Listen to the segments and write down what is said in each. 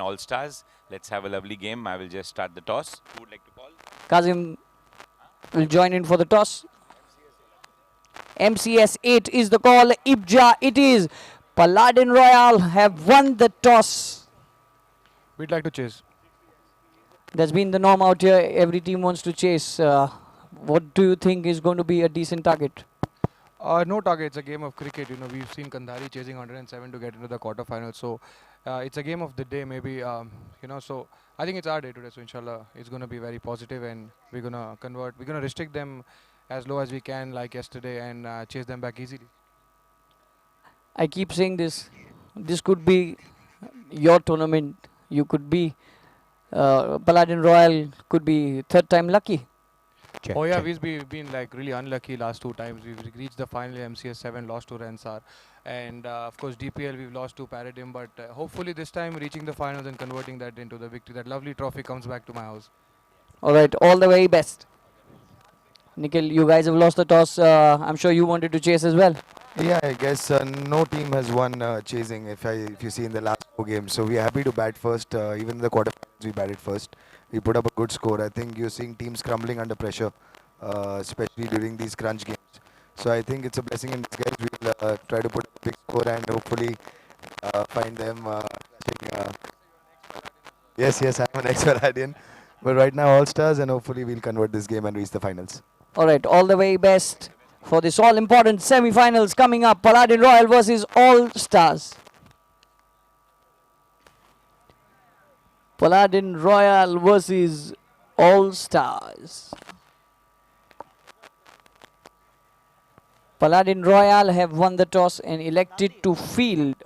All Stars. Let's have a lovely game. I will just start the toss. Who would like to call? Kazim will join in for the toss. MCS 8 is the call. IBJA it is. Paladin Royal have won the toss. We'd like to chase. That's been the norm out here. Every team wants to chase. What do you think is going to be a decent target? No target. It's a game of cricket. We've seen Kandhari chasing 107 to get into the quarterfinals. So it's a game of the day, maybe. So I think it's our day today. So inshallah, it's going to be very positive, and we're going to convert. We're going to restrict them as low as we can, like yesterday, and chase them back easily. I keep saying this. This could be your tournament. You could be Paladin Royal could be third time lucky. Oh yeah, we've been like really unlucky last two times. We've reached the final MCS 7, lost to Rensar, and of course DPL we've lost to Paradigm. But hopefully this time reaching the finals and converting that into the victory, that lovely trophy comes back to my house. All right, all the very best. Nikhil, you guys have lost the toss. I'm sure you wanted to chase as well. Yeah, I guess no team has won chasing. If you see in the last 4 games, so we're happy to bat first. Even in the quarterfinals, we batted first. We put up a good score. I think you're seeing teams crumbling under pressure, especially during these crunch games. So I think it's a blessing in disguise. We'll try to put up a big score and hopefully find them. Yes, I'm an ex-Paladin, but right now All Stars, and hopefully we'll convert this game and reach the finals. All right, all the very best for this all-important semi-finals coming up. Paladin Royal versus All Stars. Paladin Royal versus All Stars. Paladin Royal have won the toss and elected to field.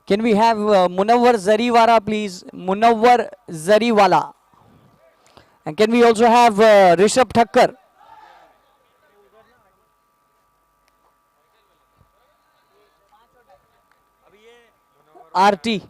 Can we have Munawwar Zariwala, please? Munawwar Zariwala. And can we also have Rishabh Thakkar? RT.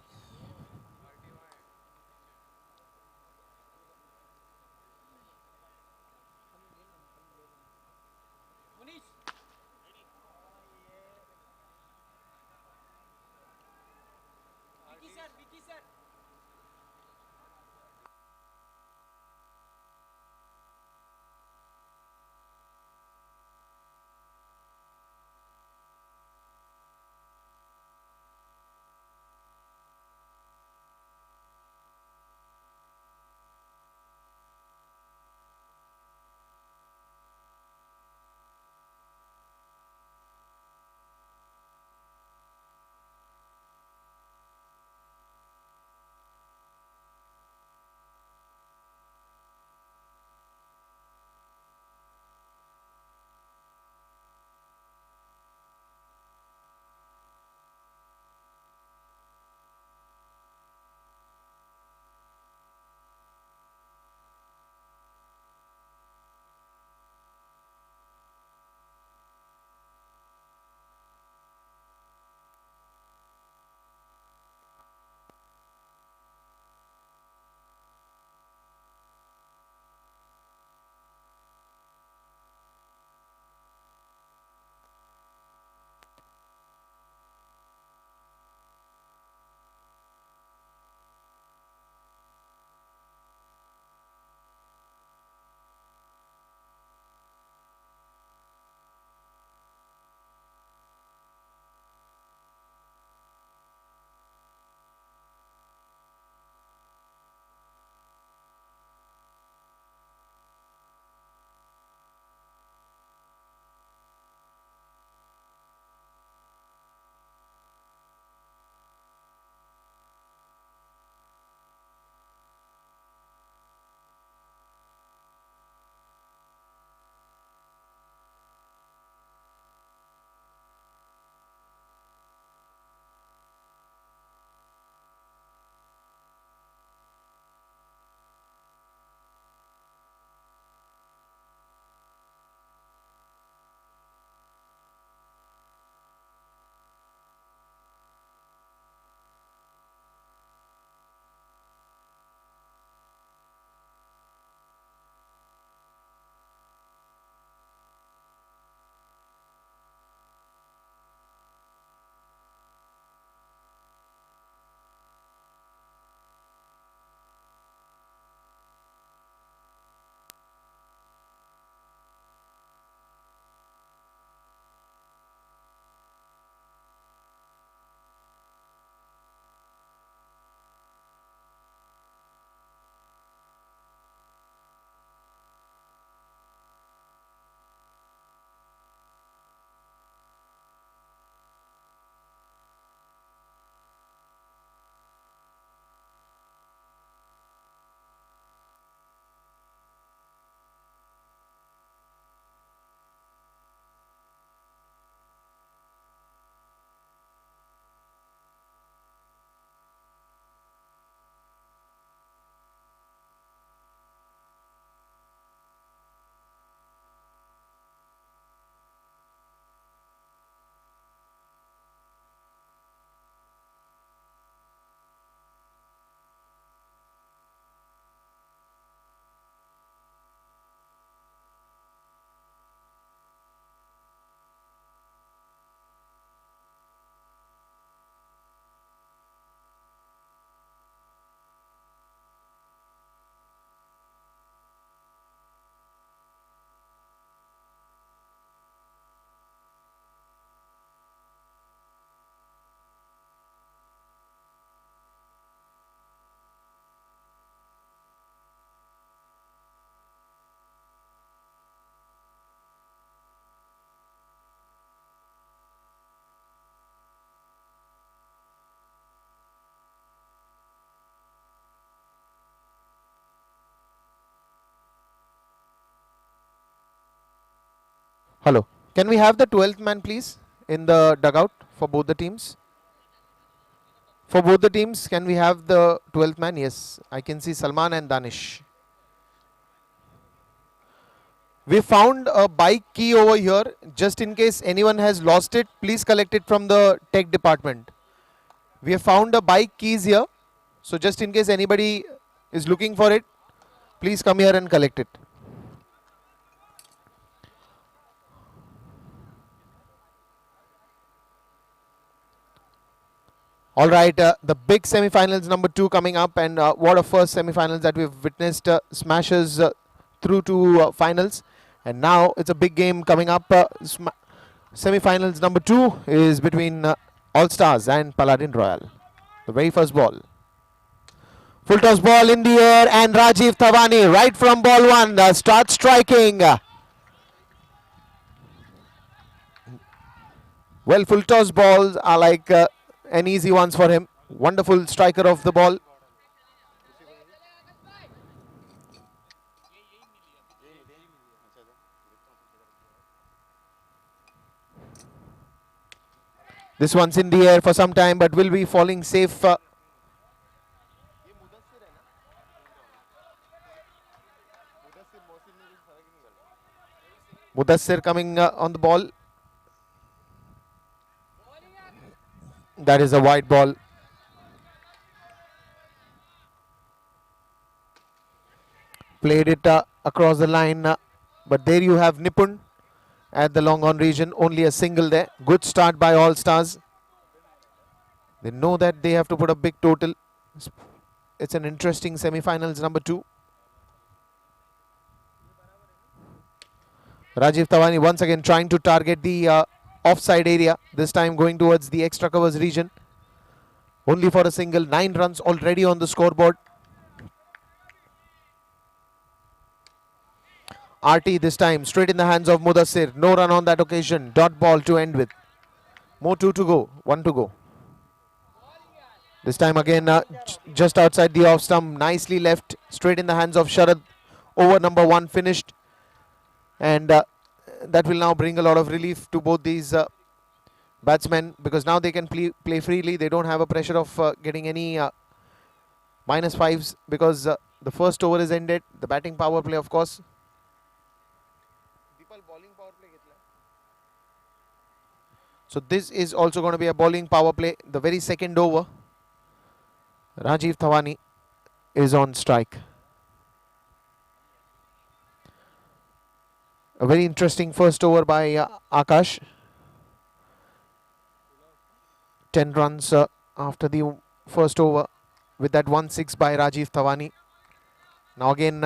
Hello. Can we have the 12th man, please, in the dugout for both the teams? For both the teams, can we have the 12th man? Yes, I can see Salman and Danish. We found a bike key over here. Just in case anyone has lost it, please collect it from the tech department. We have found a bike keys here. So just in case anybody is looking for it, please come here and collect it. All right, the big semi-finals number 2 coming up, and what a first semi-finals that we've witnessed. Smashes through to finals, and now it's a big game coming up. Semi-finals number 2 is between All Stars and Paladin Royal. The very first ball. Full toss ball in the air, and Rajiv Thavani right from ball 1 starts striking. Well, full toss balls are like an easy ones for him. Wonderful striker of the ball. This one's in the air for some time, but will be falling safe. Mudassir coming on the ball. That is a wide ball. Played it across the line, but there you have Nipun at the long on region. Only a single there. Good start by All Stars. They know that they have to put a big total. It's an interesting semi-finals number 2. Rajiv Tawani once again trying to target the offside area. This time going towards the extra covers region. Only for a single. 9 runs already on the scoreboard. RT this time straight in the hands of Mudassir. No run on that occasion. Dot ball to end with. More 2 to go. 1 to go. This time again just outside the off stump. Nicely left. Straight in the hands of Sharad. Over number 1 finished. And that will now bring a lot of relief to both these batsmen, because now they can play freely. They don't have a pressure of getting any -5s, because the first over is ended. The batting power play, of course. So this is also going to be a bowling power play. The very second over. Rajiv Thavani is on strike. A very interesting first over by Akash. 10 runs after the first over with that 1-6 by Rajiv Thavani. Now again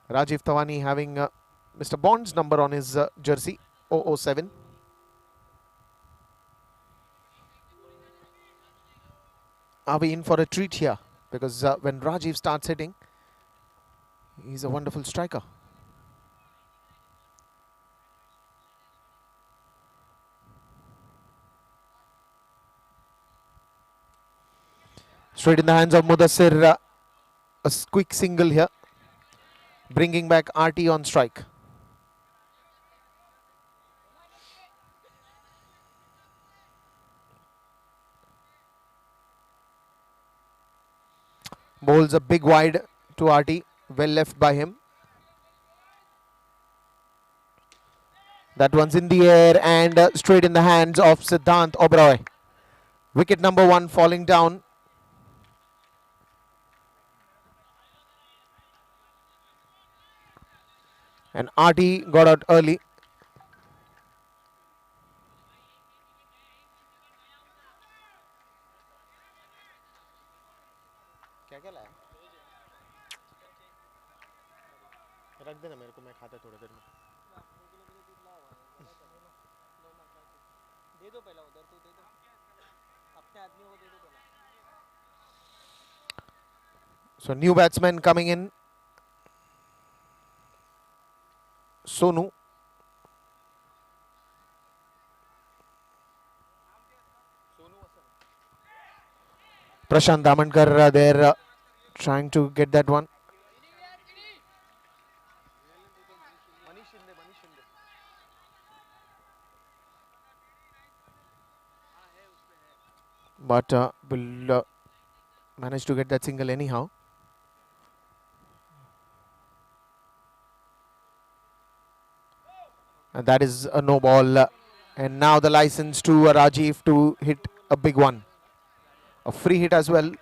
Rajiv Thavani having Mr. Bond's number on his jersey, 007. Are we in for a treat here? Because when Rajiv starts hitting, he's a wonderful striker. Straight in the hands of Mudassir. A quick single here, bringing back RT on strike. Bowls a big wide to RT. Well left by him. That one's in the air and straight in the hands of Siddhant Oberoi. Wicket number 1 falling down. And RT got out early. So new batsman coming in. Sonu. Prashant Damankar there trying to get that one. but will manage to get that single anyhow. And that is a no ball. And now the license to Rajiv to hit a big one. A free hit as well.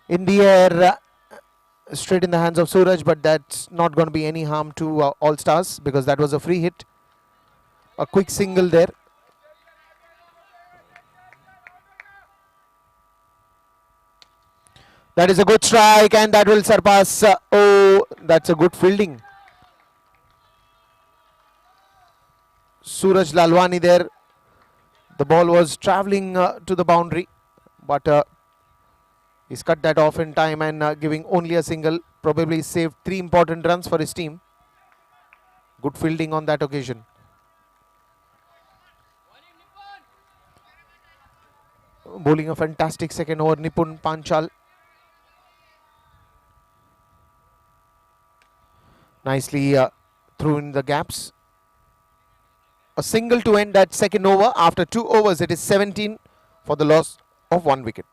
In the air, straight in the hands of Suraj, but that's not going to be any harm to All Stars because that was a free hit. A quick single there. That is a good strike and that will surpass. Oh, that's a good fielding. Suraj Lalwani there. The ball was travelling to the boundary, but he's cut that off in time and giving only a single. Probably saved 3 important runs for his team. Good fielding on that occasion. Bowling a fantastic second over, Nipun Panchal. Nicely through in the gaps. A single to end that second over. After 2 overs, it is 17 for the loss of 1 wicket.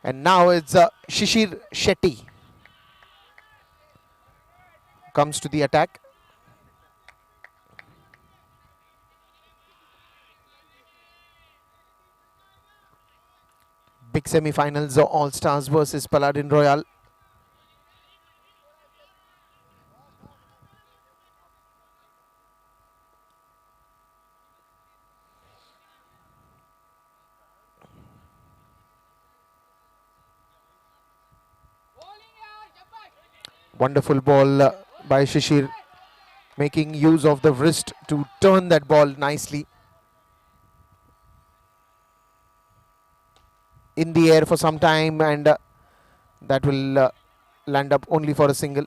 And now it's Shishir Shetty comes to the attack. Big semi-finals, All Stars versus Paladin Royal. Wonderful ball by Shishir, making use of the wrist to turn that ball nicely in the air for some time, and that will land up only for a single.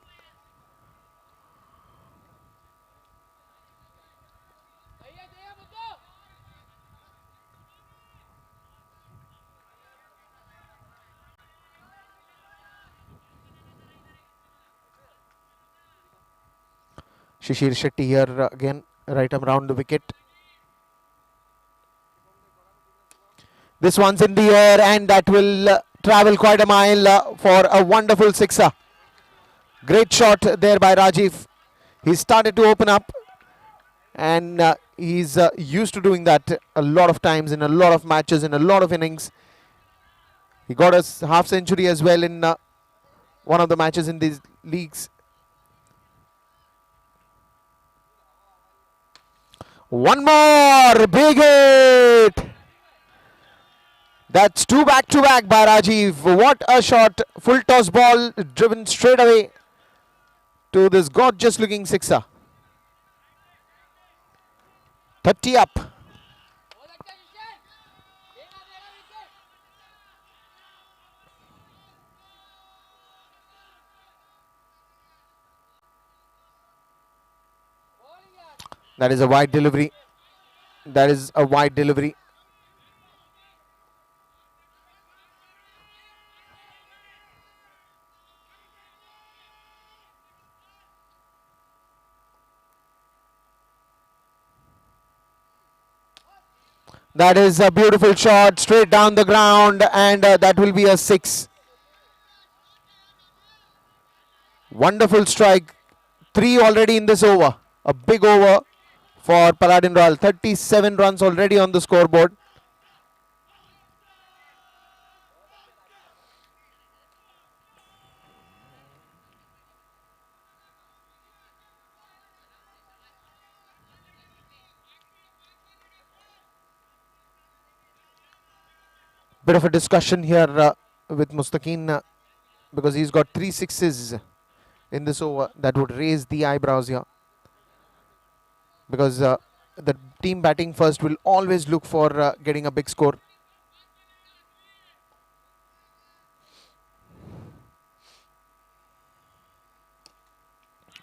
Shishir Shetty here again, right around the wicket. This one's in the air and that will travel quite a mile for a wonderful sixer. Great shot there by Rajiv. He started to open up and he's used to doing that a lot of times in a lot of matches, in a lot of innings. He got a half century as well in one of the matches in these leagues. One more big hit. That's 2 back-to-back by Rajiv. What a shot. Full toss ball driven straight away to this gorgeous looking sixer. 30 up. That is a wide delivery. That is a wide delivery. That is a beautiful shot straight down the ground, and that will be a 6. Wonderful strike. 3 already in this over. A big over for Paladin Royal. 37 runs already on the scoreboard. Bit of a discussion here with Mustaqeen because he's got 3 sixes in this over. That would raise the eyebrows here, because the team batting first will always look for getting a big score.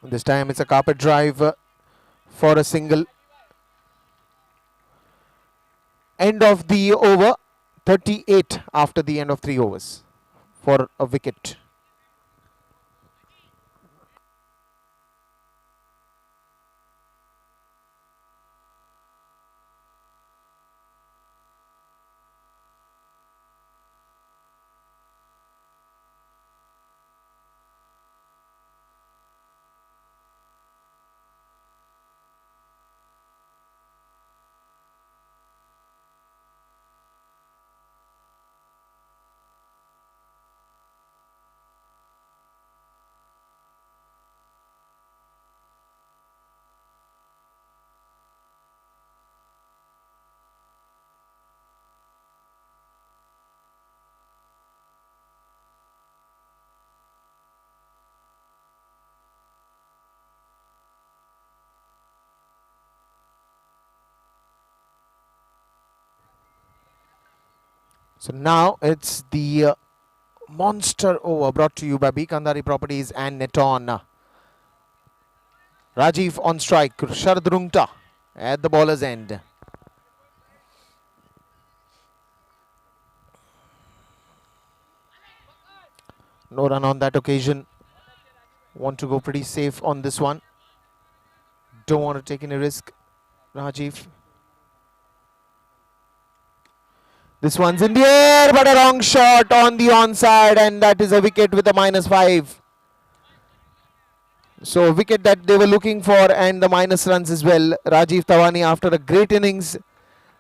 This time it's a carpet drive for a single. End of the over, 38 after the end of 3 overs for a wicket. So now it's the monster over brought to you by Kandari Properties and Neton. Rajiv on strike, Sharad Rungta at the bowler's end. No run on that occasion. Want to go pretty safe on this one. Don't want to take any risk, Rajiv. This one's in the air, but a wrong shot on the onside, and that is a wicket with a -5. So a wicket that they were looking for, and the minus runs as well. Rajiv Tawani, after a great innings,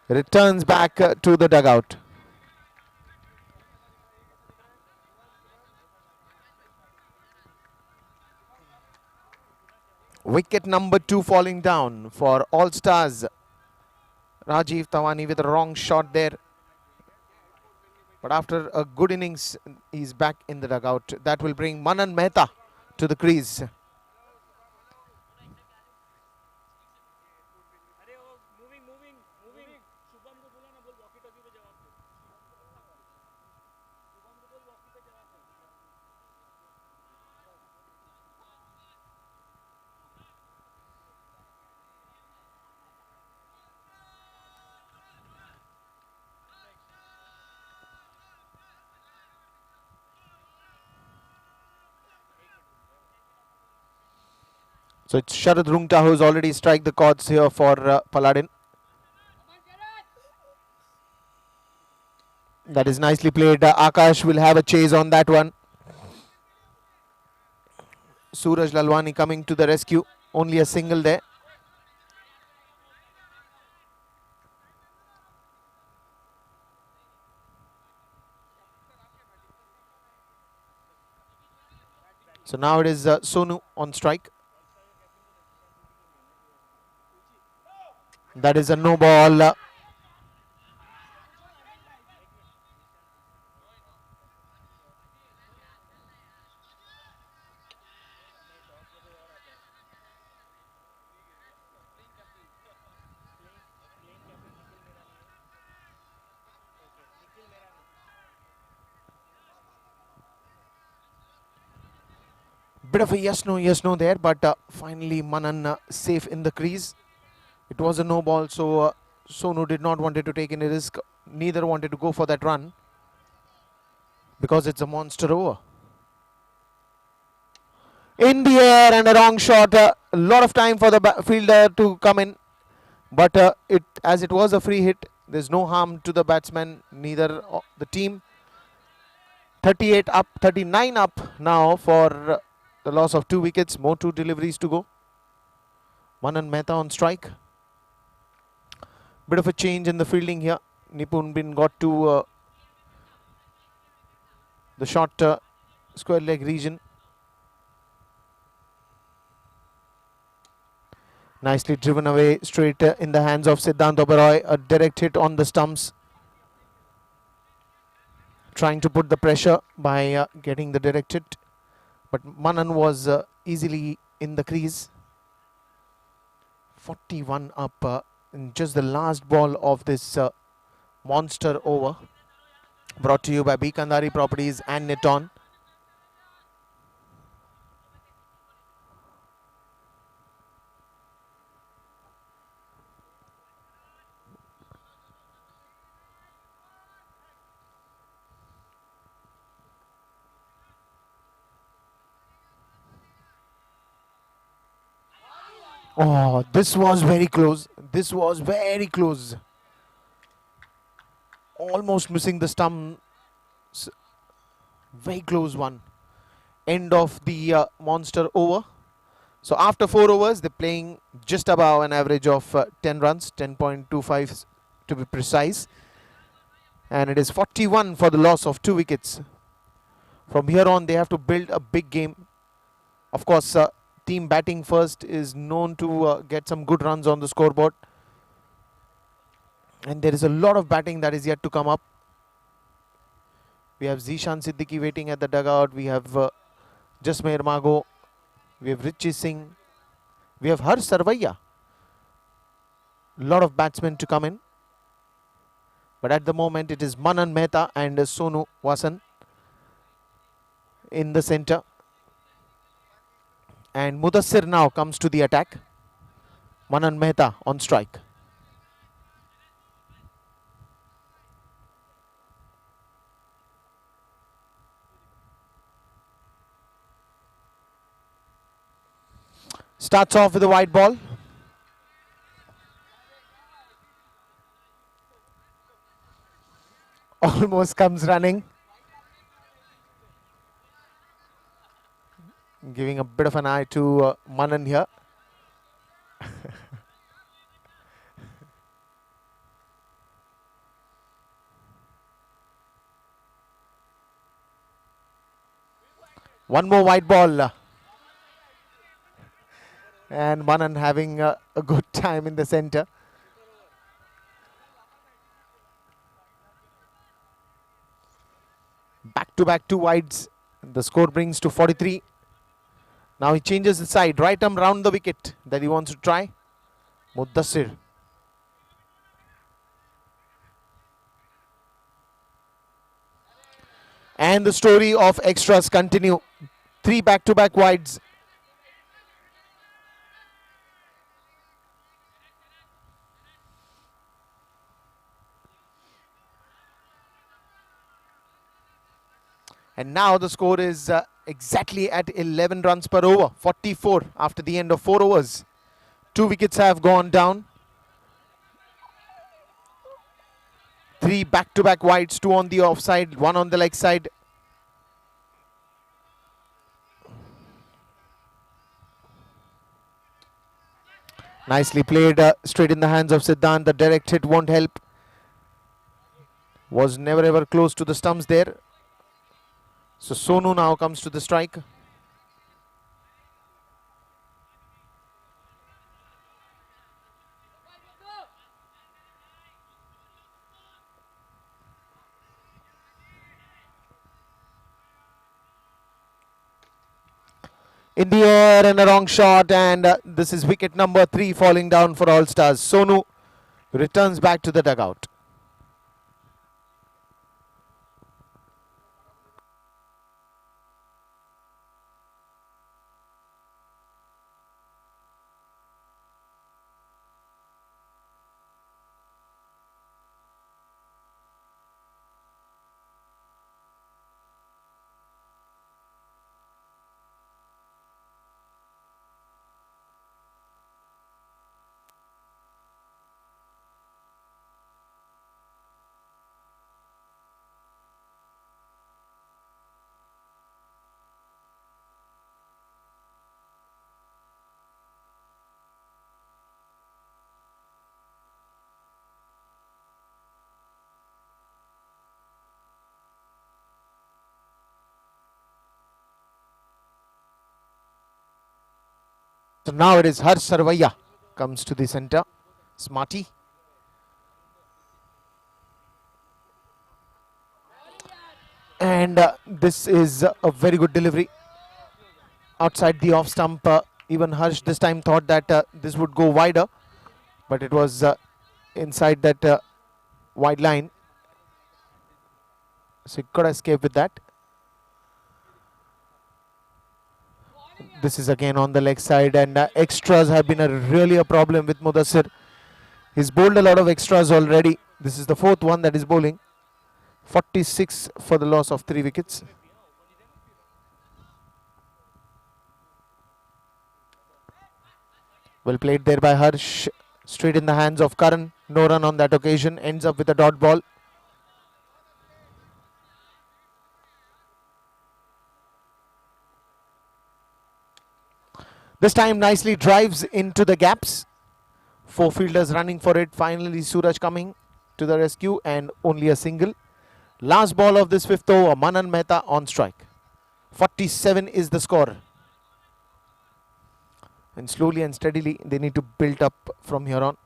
returns back to the dugout. Wicket number 2 falling down for All Stars. Rajiv Tawani with a wrong shot there. But after a good innings, he's back in the dugout. That will bring Manan Mehta to the crease. So it's Sharad Rungta who's already struck the chords here for Paladin. That is nicely played. Akash will have a chase on that one. Suraj Lalwani coming to the rescue. Only a single there. So now it is Sonu on strike. That is a no ball. Bit of a yes no there, but finally Manan safe in the crease. It was a no ball, so Sonu did not wanted to take any risk. Neither wanted to go for that run because it's a monster over. In the air and a wrong shot. A lot of time for the fielder to come in, but as it was a free hit, there's no harm to the batsman, neither the team. 38 up, 39 up now for the loss of 2 wickets. More 2 deliveries to go. Manan Mehta on strike. Bit of a change in the fielding here. Nipun Bin got to the short square leg region. Nicely driven away straight in the hands of Siddhant Oberoi. A direct hit on the stumps. Trying to put the pressure by getting the direct hit. But Manan was easily in the crease. 41 up in just the last ball of this monster over. Brought to you by Kandari Properties and Neton. Oh, this was very close. This was very close. Almost missing the stump. Very close one. End of the monster over. So after 4 overs, they're playing just above an average of 10 runs, 10.25 to be precise. And it is 41 for the loss of 2 wickets. From here on, they have to build a big game. Of course, team batting first is known to get some good runs on the scoreboard. And there is a lot of batting that is yet to come up. We have Zishan Siddiqui waiting at the dugout. We have Jasmeer Mago. We have Richie Singh. We have Harsh Sarvaiya. A lot of batsmen to come in. But at the moment, it is Manan Mehta and Sonu Vasan in the centre. And Mudassir now comes to the attack. Manan Mehta on strike. Starts off with a wide ball. Almost comes running. Giving a bit of an eye to Manan here. One more wide ball. And Manan having a good time in the centre. Back-to-back 2 wides. The score brings to 43. Now he changes the side. Right arm round the wicket that he wants to try. Mudassir. And the story of extras continue. 3 back-to-back wides. And now the score is exactly at 11 runs per over. 44 after the end of 4 overs. 2 wickets have gone down. 3 back-to-back wides, 2 on the offside, 1 on the leg side. Nicely played straight in the hands of Siddhant. The direct hit won't help. Was never ever close to the stumps there. So Sonu now comes to the strike. In the air and a wrong shot, and this is wicket number 3 falling down for All Stars. Sonu returns back to the dugout. So now it is Harsh Sarvaiya comes to the centre. Smarty. And this is a very good delivery. Outside the off stump, even Harsh this time thought that this would go wider. But it was inside that wide line. So he could escape with that. This is again on the leg side, and extras have been really a problem with Mudassir. He's bowled a lot of extras already. This is the 4th one that is bowling. 46 for the loss of 3 wickets. Well played there by Harsh. Straight in the hands of Karan. No run on that occasion. Ends up with a dot ball. This time nicely drives into the gaps. 4 fielders running for it. Finally Suraj coming to the rescue and only a single. Last ball of this 5th over. Manan Mehta on strike. 47 is the score. And slowly and steadily they need to build up from here on.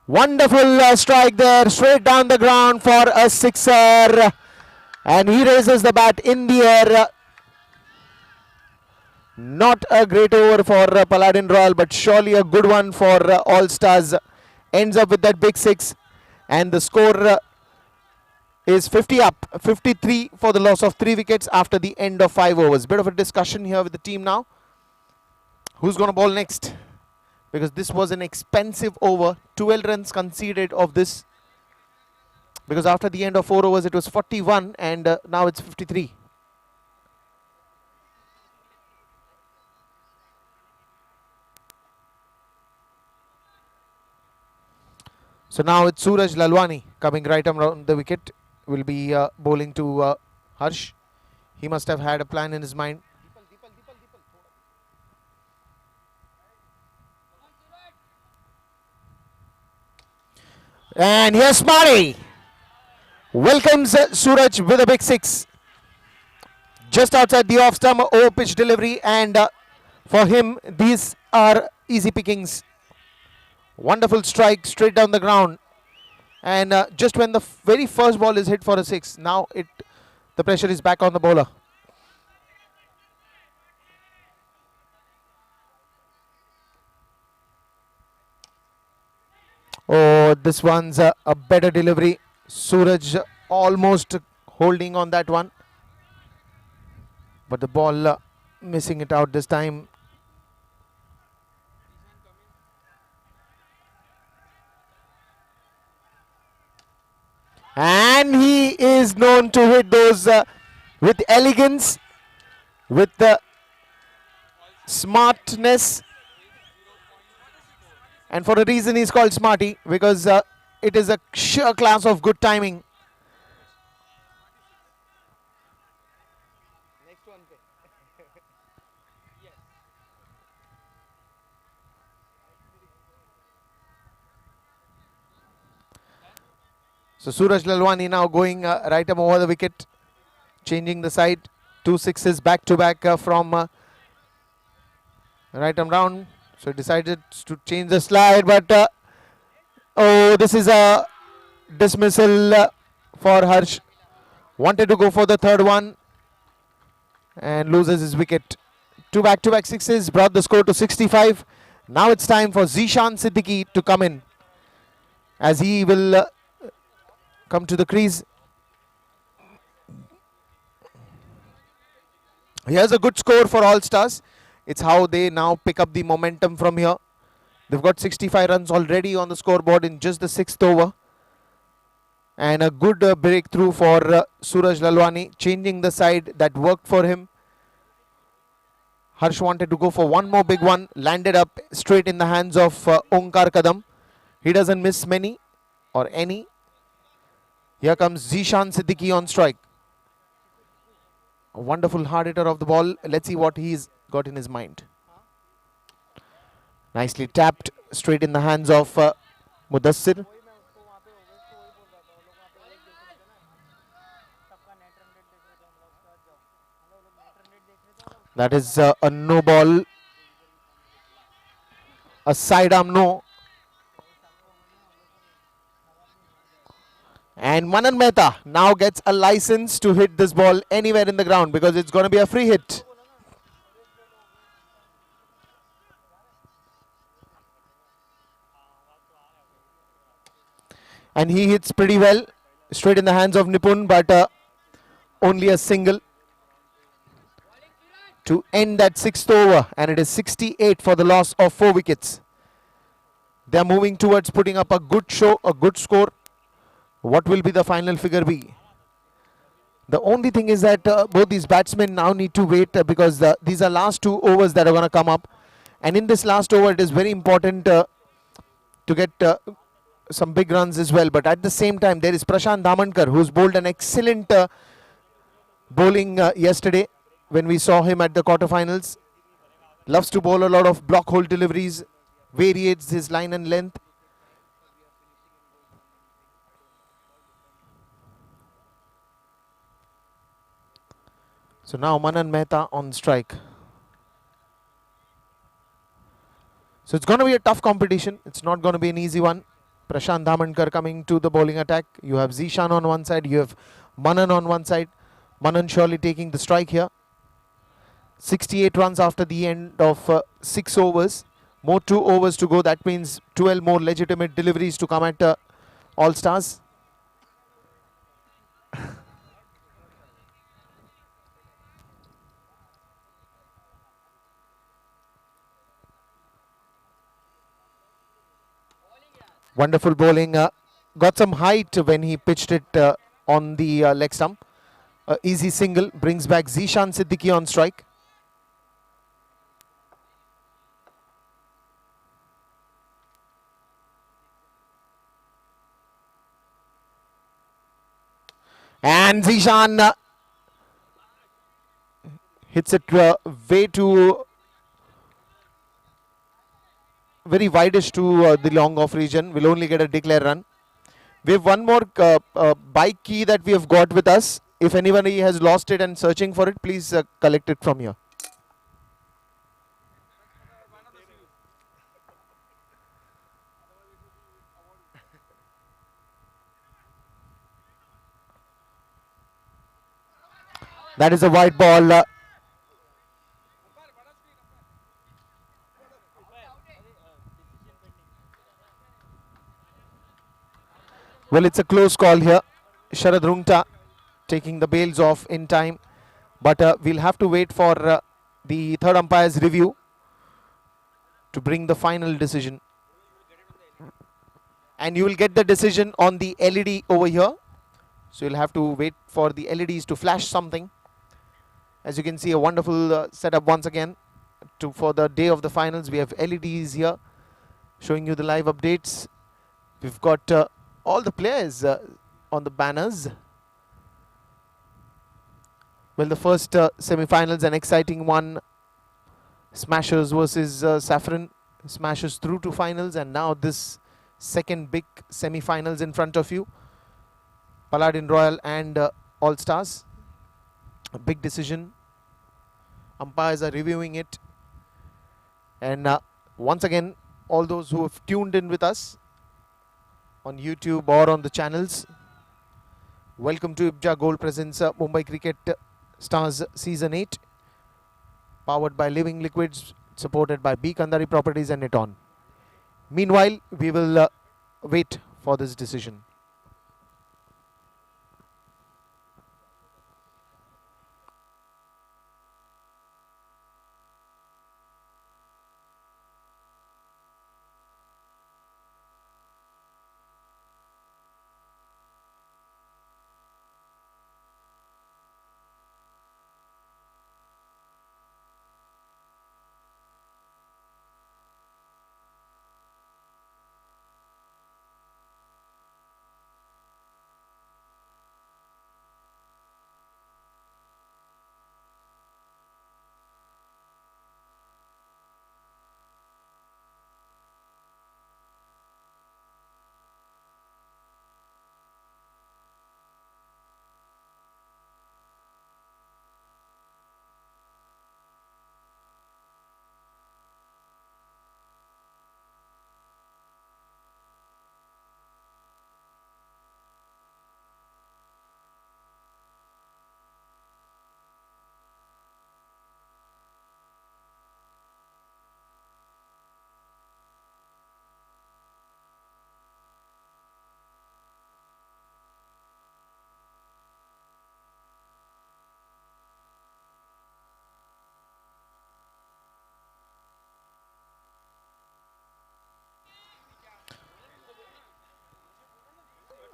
Wonderful strike there, straight down the ground for a sixer. And he raises the bat in the air. Not a great over for Paladin Royal, but surely a good one for All Stars. Ends up with that big 6. And the score is 50 up, 53 for the loss of 3 wickets after the end of 5 overs. Bit of a discussion here with the team now. Who's going to bowl next? Because this was an expensive over. 12 runs conceded of this. Because after the end of 4 overs it was 41 and now it's 53. So now it's Suraj Lalwani coming right around the wicket. Will be bowling to Harsh. He must have had a plan in his mind. And here's Smarty. Welcomes Suraj with a big 6. Just outside the off stump, over pitch delivery, and for him these are easy pickings. Wonderful strike straight down the ground. And just when the very first ball is hit for a 6, now the pressure is back on the bowler. Oh, this one's a better delivery. Suraj almost holding on that one. But the ball missing it out this time. And he is known to hit those with elegance, with the smartness. And for a reason he's called Smarty, because it is a sheer class of good timing. So Suraj Lalwani now going right arm over the wicket, changing the side. 2 sixes back to back from right arm round. So he decided to change the slide, but oh, this is a dismissal for Harsh. Wanted to go for the third one and loses his wicket. 2 back-to-back sixes brought the score to 65. Now it's time for Zishan Siddiqui to come in, as he will come to the crease. Here's a good score for All Stars. It's how they now pick up the momentum from here. They've got 65 runs already on the scoreboard in just the 6th over. And a good breakthrough for Suraj Lalwani, changing the side that worked for him. Harsh wanted to go for one more big one, landed up straight in the hands of Onkar Kadam. He doesn't miss many or any. Here comes Zishan Siddiqui on strike. A wonderful hard hitter of the ball. Let's see what he's got in his mind. Nicely tapped straight in the hands of Mudassir. That is a no ball. A sidearm no. And Manan Mehta now gets a license to hit this ball anywhere in the ground because it's going to be a free hit. And he hits pretty well, straight in the hands of Nipun, but only a single to end that 6th over, and it is 68 for the loss of 4 wickets. They are moving towards putting up a good show, a good score. What will be the final figure be? The only thing is that both these batsmen now need to wait because these are last 2 overs that are going to come up. And in this last over, it is very important to get some big runs as well. But at the same time, there is Prashant Damankar, who's bowled an excellent bowling yesterday when we saw him at the quarterfinals. Loves to bowl a lot of block hole deliveries, varies his line and length. So now Manan Mehta on strike. So it's going to be a tough competition. It's not going to be an easy one. Prashant Damankar coming to the bowling attack. You have Zishan on one side. You have Manan on one side. Manan surely taking the strike here. 68 runs after the end of 6 overs. More 2 overs to go. That means 12 more legitimate deliveries to come at All Stars. Wonderful bowling. Got some height when he pitched it on the leg stump. Easy single brings back Zishan Siddiqui on strike. And Zishan hits it way too very wideish to the long off region. Will only get a declare run. We have one more bike key that we have got with us. If anybody has lost it and searching for it, please collect it from here. That is a white ball. Well, it's a close call here. Sharad Rungta taking the bails off in time. But we'll have to wait for the third umpire's review to bring the final decision. And you will get the decision on the LED over here. So you'll have to wait for the LEDs to flash something. As you can see, a wonderful setup once again for the day of the finals. We have LEDs here showing you the live updates. We've got all the players on the banners. Well, the first semi-finals, an exciting one. Smashers versus Saffron. Smashers through to finals, and now this second big semi-finals in front of you. Paladin Royal and All Stars. A big decision. Umpires are reviewing it. And once again, all those who have tuned in with us on YouTube or on the channels, welcome to IBJA Gold presents Mumbai Cricket Stars Season 8, powered by Living Liquids, supported by B. Kandari Properties and Neton. Meanwhile, we will wait for this decision.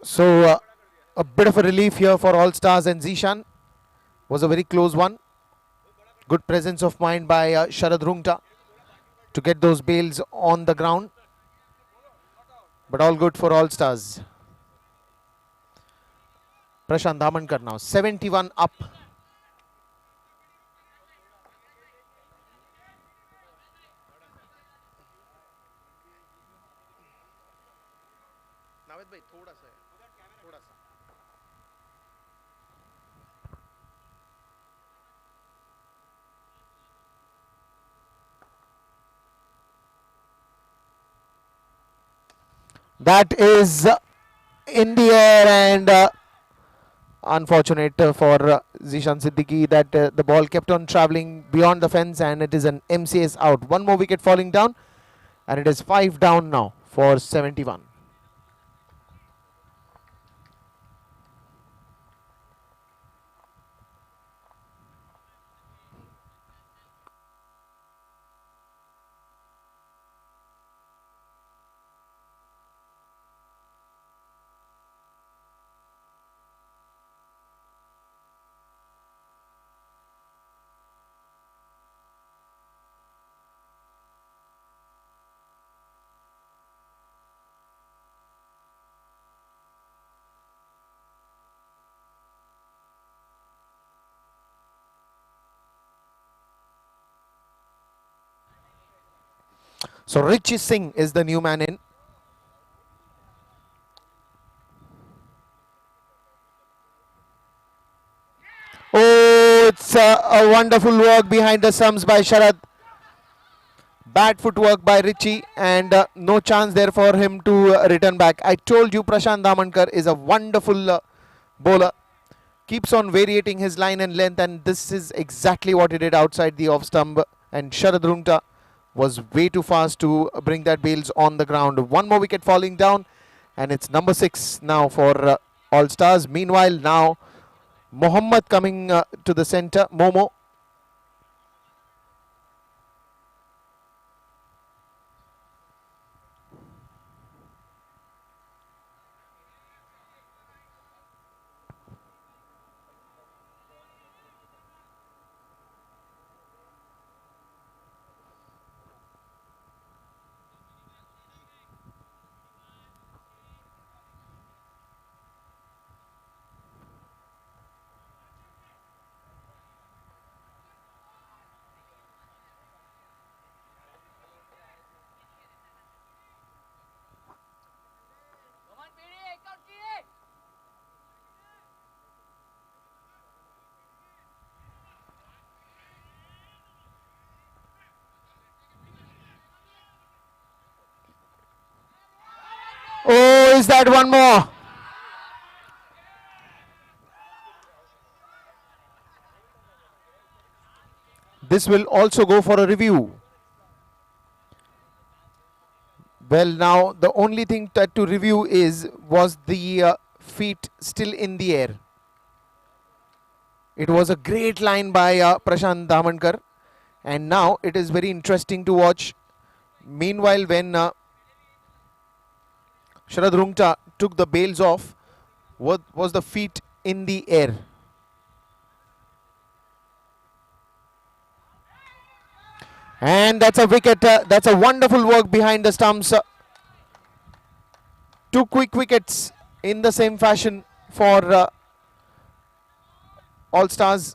So a bit of a relief here for All Stars, and Zishan was a very close one. Good presence of mind by Sharad Rungta to get those bails on the ground. But all good for All Stars. Prashant Dhamankar now 71 up. That is in the air, and unfortunate for Zishan Siddiqui that the ball kept on travelling beyond the fence, and it is an MCS out. One more wicket falling down, and it is 5 down now for 71. So Richie Singh is the new man in. Oh, it's a wonderful work behind the stumps by Sharad. Bad footwork by Richie, and no chance there for him to return back. I told you Prashant Dhamankar is a wonderful bowler. Keeps on variating his line and length, and this is exactly what he did outside the off stump. And Sharad Rungta was way too fast to bring that bails on the ground. One more wicket falling down, and it's number 6 now for All Stars. Meanwhile, now Mohammad coming to the centre. Momo. Oh, is that one more? This will also go for a review. Well, now the only thing that to review was the feet still in the air. It was a great line by Prashant Dhamankar, and now it is very interesting to watch. Meanwhile, when Sharad Rungta took the bails off, what was the feet in the air? And that's a wicket. That's a wonderful work behind the stumps. 2 quick wickets in the same fashion for All Stars.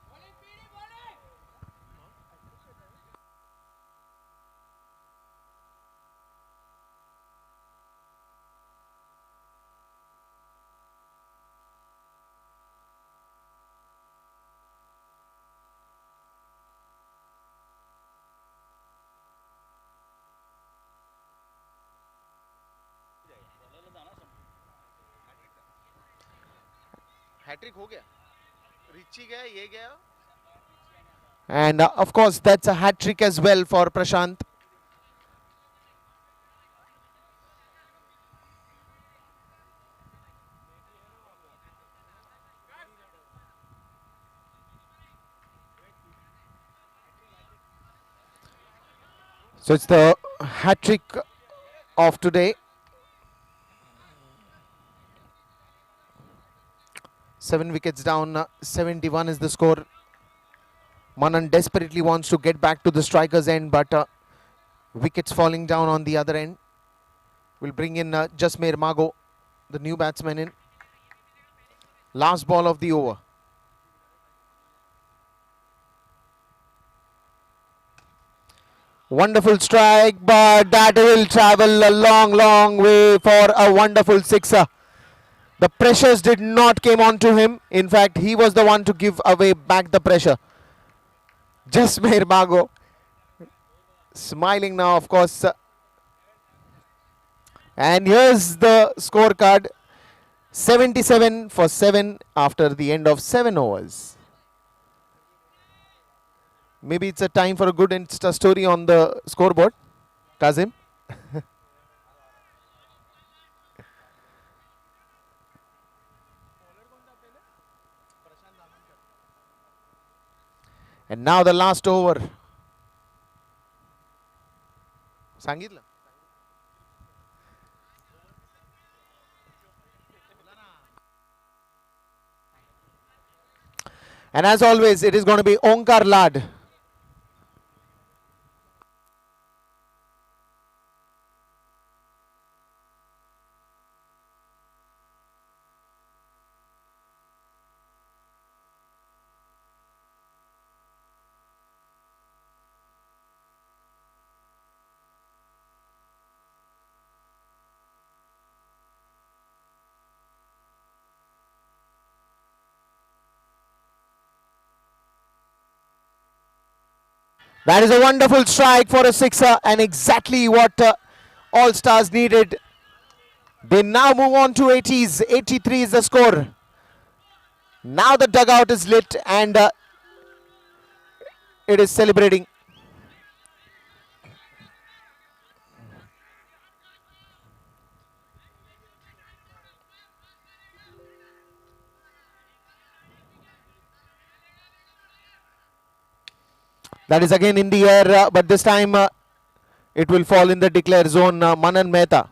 And of course, that's a hat trick as well for Prashant. So it's the hat trick of today. 7 wickets down, 71 is the score. Manan desperately wants to get back to the striker's end, but wickets falling down on the other end. Will bring in Jasmeer Mago, the new batsman in. Last ball of the over. Wonderful strike, but that will travel a long, long way for a wonderful sixer. The pressures did not came on to him. In fact, he was the one to give away back the pressure. Jasmeer Mago smiling now, of course. And here's the scorecard. 77 for 7 after the end of 7 overs. Maybe it's a time for a good Insta story on the scoreboard. Kazim. And now the last over. Sangitla. And as always, it is going to be Onkar Lad. That is a wonderful strike for a sixer and exactly what All Stars needed. They now move on to 80s. 83 is the score. Now the dugout is lit and it is celebrating. That is again in the air, but this time it will fall in the declare zone. Manan Mehta.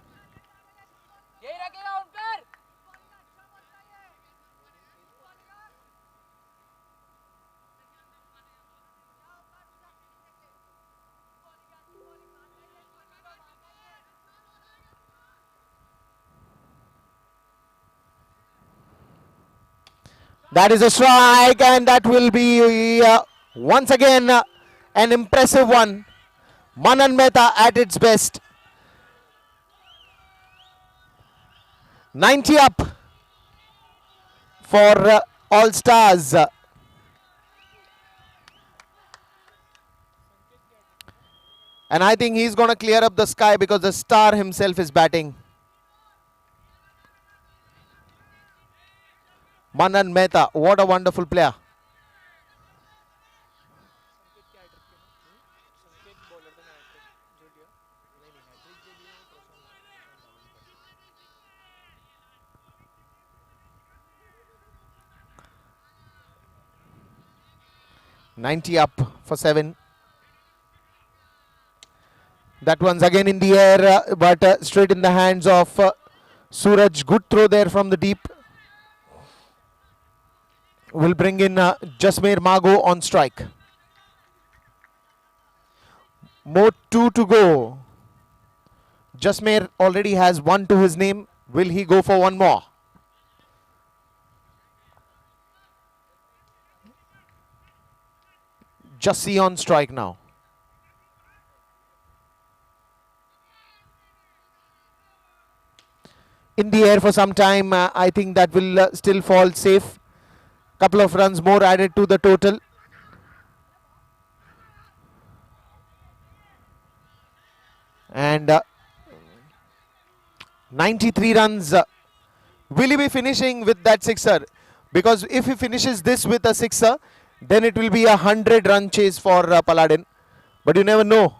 That is a strike and that will be once again an impressive one. Manan Mehta at its best. 90 up for All Stars. And I think he's going to clear up the sky because the star himself is batting. Manan Mehta, what a wonderful player. $90 up for 7. That one's again in the air, but straight in the hands of Suraj. Good throw there from the deep. Will bring in Jasmeer Mago on strike. More 2 to go. Jasmeer already has 1 to his name. Will he go for 1 more? Jussie on strike now. In the air for some time. I think that will still fall safe. Couple of runs more added to the total. And 93 runs. Will he be finishing with that sixer? Because if he finishes this with a sixer, then it will be a 100-run chase for Paladin. But you never know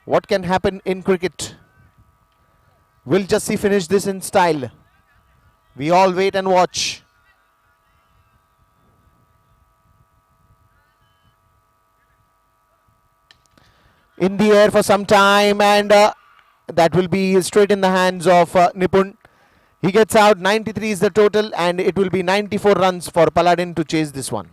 what can happen in cricket. Will Jussie finish this in style? We all wait and watch. In the air for some time, and that will be straight in the hands of Nipun. He gets out. 93 is the total, and it will be 94 runs for Paladin to chase this one.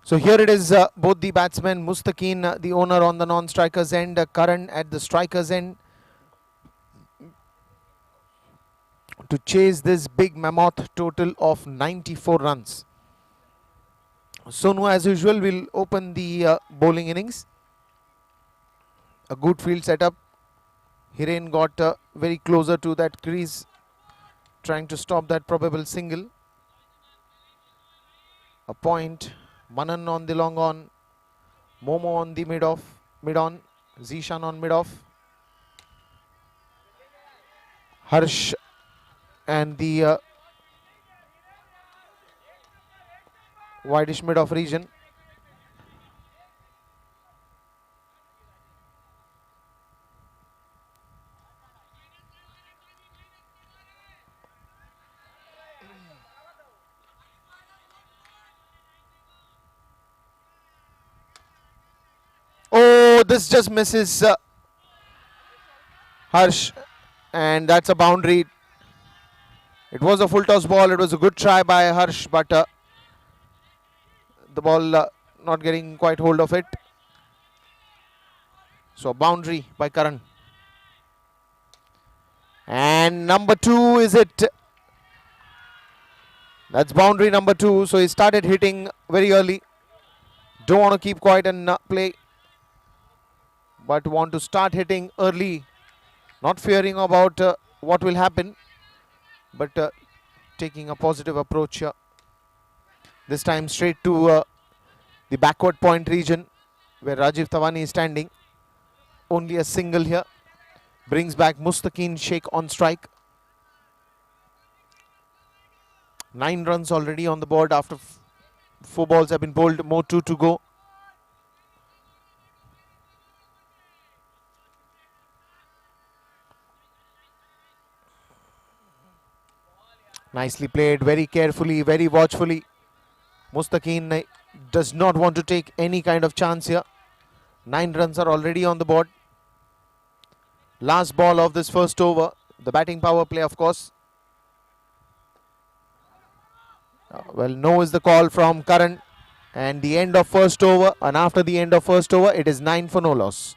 So here it is, both the batsmen, Mustaqeen, the owner on the non-strikers end, Karan at the strikers end, to chase this big mammoth total of 94 runs. Sonu, as usual, will open the bowling innings. A good field setup. Hiren got very closer to that crease, trying to stop that probable single. A point. Manan on the long on. Momo on the mid on. Zishan on mid off. Harsh and the wideish mid off region. Oh, this just misses Harsh, and that's a boundary. It was a full toss ball. It was a good try by Harsh, but the ball not getting quite hold of it. So a boundary by Karan. And number 2, is it? That's boundary number 2. So he started hitting very early. Don't want to keep quiet and play, but want to start hitting early. Not fearing about what will happen, but taking a positive approach here. This time straight to the backward point region where Rajiv Tawani is standing. Only a single here. Brings back Mustaqeen Sheikh on strike. 9 runs already on the board after 4 balls have been bowled. More 2 to go. Nicely played, very carefully, very watchfully. Mustaqeen does not want to take any kind of chance here. 9 runs are already on the board. Last ball of this first over. The batting power play, of course. Well, no is the call from Karan. And the end of first over. And after the end of first over, it is 9 for no loss.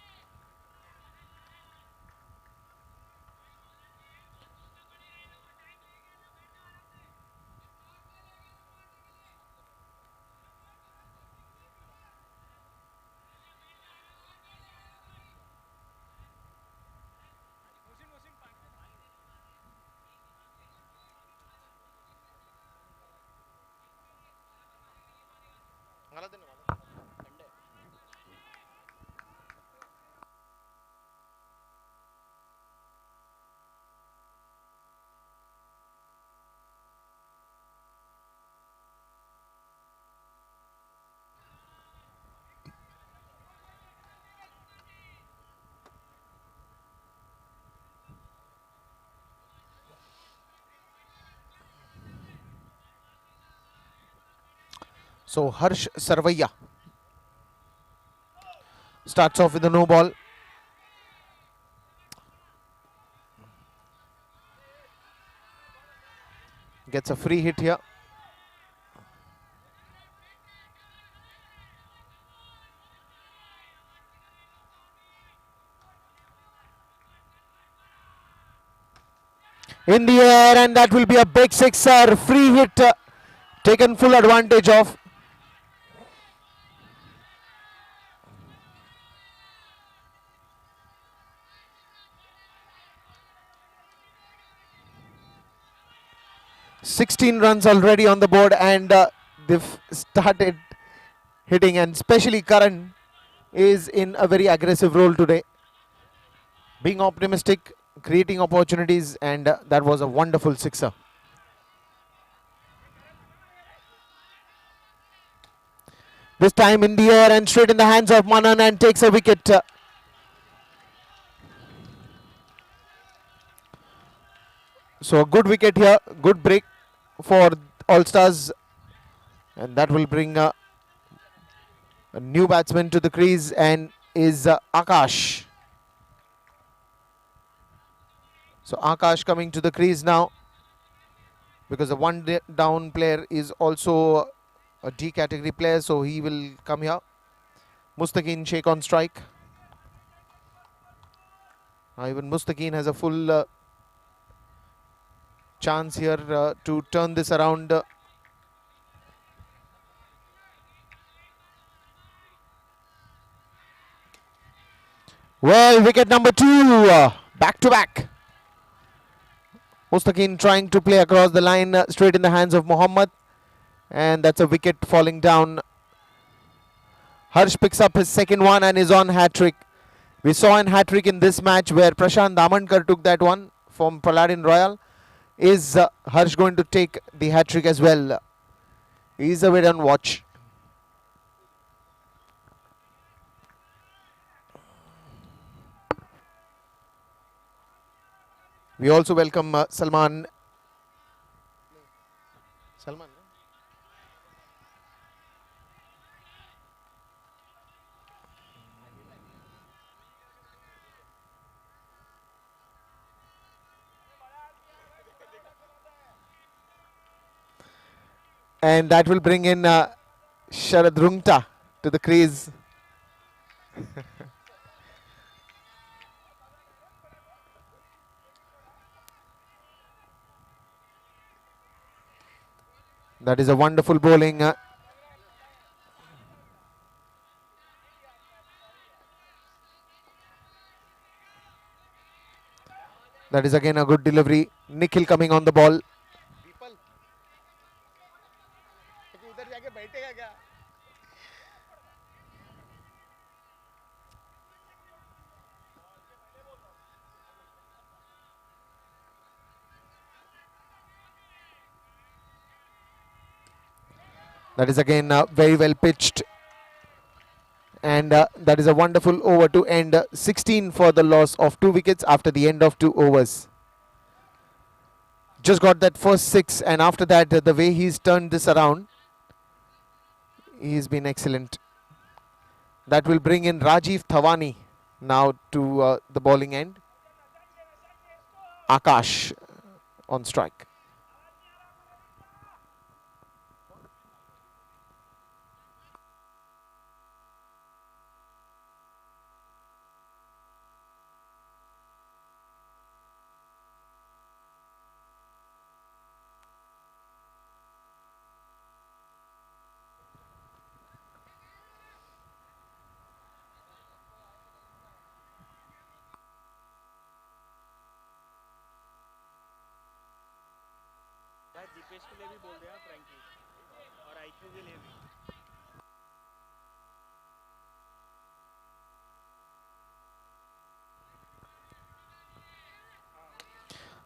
So Harsh Sarvaiya starts off with a no ball. Gets a free hit here. In the air, and that will be a big sixer. Free hit taken full advantage of. "16 runs already on the board, and they've started hitting, and especially Karan is in a very aggressive role today, being optimistic, creating opportunities, and that was a wonderful sixer. This time in the air and straight in the hands of Manan, and takes a wicket. So a good wicket here, good break for All Stars, and that will bring a new batsman to the crease, and is Akash. So Akash coming to the crease now, because the one down player is also a D category player, so he will come here. Mustaqeen Sheikh on strike. Even Mustaqeen has a full chance here to turn this around. Well, wicket number 2, back to back. Mustaqeen trying to play across the line straight in the hands of Mohammad, and that's a wicket falling down. Harsh picks up his second one and is on hat-trick. We saw an hat-trick in this match where Prashant Damankar took that one from Paladin Royal. Is Harsh going to take the hat-trick as well? He's a bit on watch. We also welcome Salman. Salman. And that will bring in Sharad Rungta to the crease. That is a wonderful bowling. That is again a good delivery. Nikhil coming on the ball. That is again very well pitched. And that is a wonderful over to end 16 for the loss of 2 wickets after the end of 2 overs. Just got that first 6, and after that the way he's turned this around, he's been excellent. That will bring in Rajiv Thawani now to the bowling end. Akash on strike.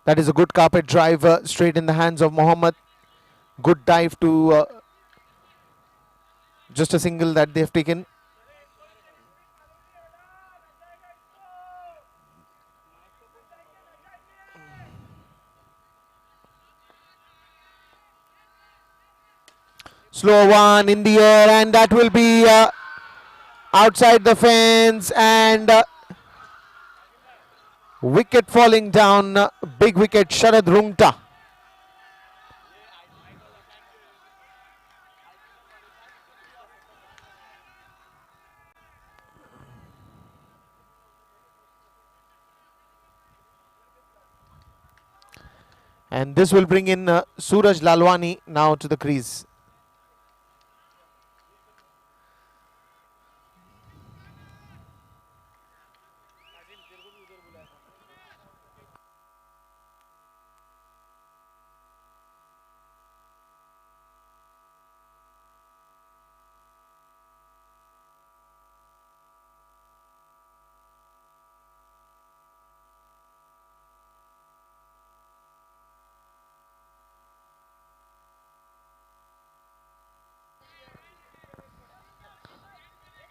That is a good carpet drive straight in the hands of Mohammad. Good dive to just a single that they've taken. Slow one in the air, and that will be outside the fence, and wicket falling down. Big wicket, Sharad Rungta. And this will bring in Suraj Lalwani now to the crease.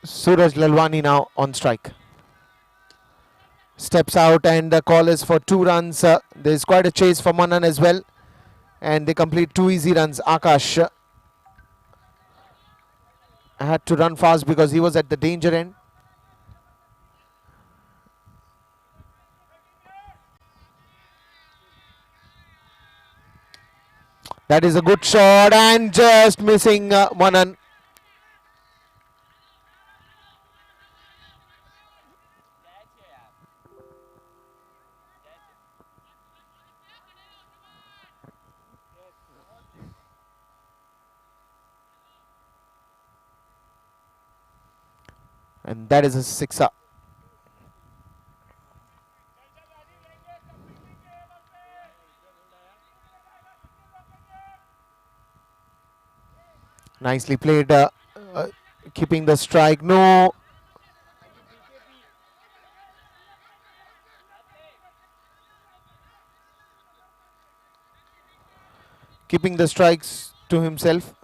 Suraj Lalwani now on strike. Steps out, and the call is for 2 runs. There's quite a chase for Manan as well, and they complete 2 easy runs. Akash had to run fast because he was at the danger end. That is a good shot and just missing one run. And that is a sixer. Nicely played, keeping the strike. No. Keeping the strikes to himself.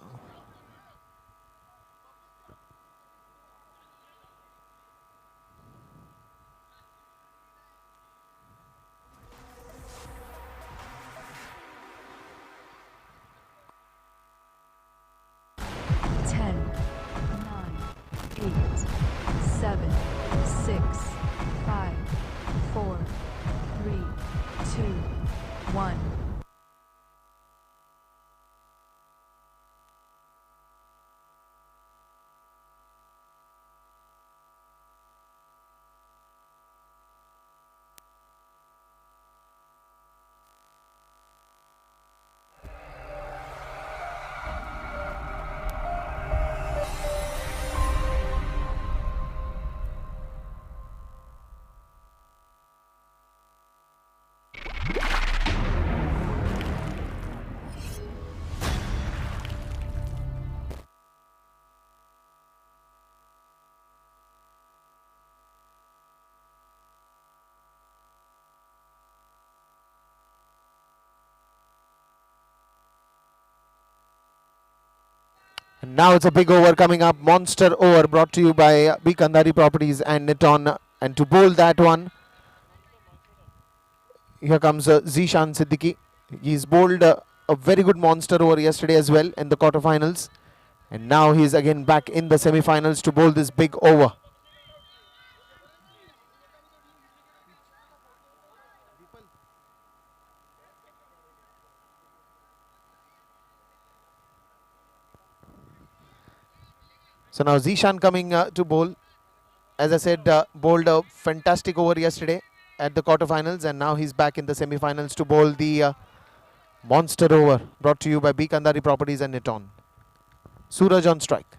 And now it's a big over coming up. Monster over brought to you by B. Kandari Properties and Niton. And to bowl that one, here comes Zishan Siddiqui. He's bowled a very good monster over yesterday as well in the quarterfinals. And now he's again back in the semi-finals to bowl this big over. So now Zishan coming to bowl. As I said, bowled a fantastic over yesterday at the quarterfinals, and now he's back in the semi-finals to bowl the monster over brought to you by B. Kandari Properties and Niton. Suraj on strike.